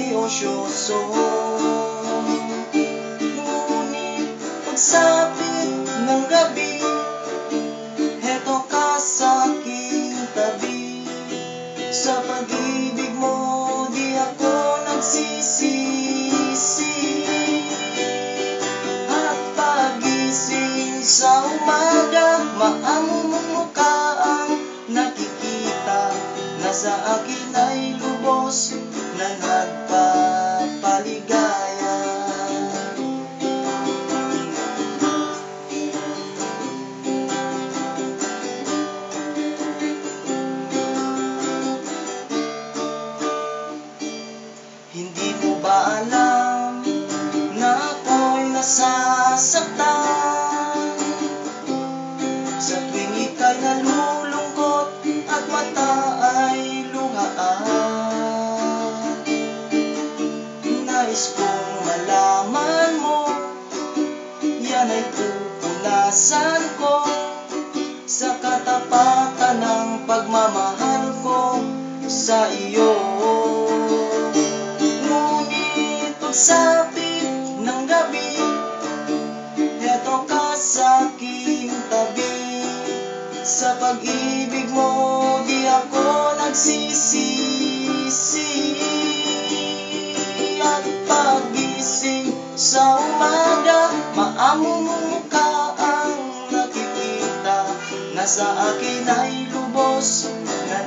seryoso. Ngunit pagsapit ng gabi, heto ka sa aking tabi. Sa pag-ibig mo di ako nagsisisi. At pagising sa umaga, maamo mong mukha ang nakikita, na sa akin ay lubos na nagpapaligaya. Hindi mo ba alam na ako'y nasasaktan sa tuwing ika'y nalulungkot at mata ay luhaan? Nais kong malaman mo, yan ay pupunasan ko sa katapatan ng pagmamahal ko sa iyo. Pagsapit ng gabi, heto ka sa aking tabi. Sa pag-ibig mo di ako nagsisisi. At pagising sa umaga, maamo mong mukha ang nakikita, na sa akin ay lubos na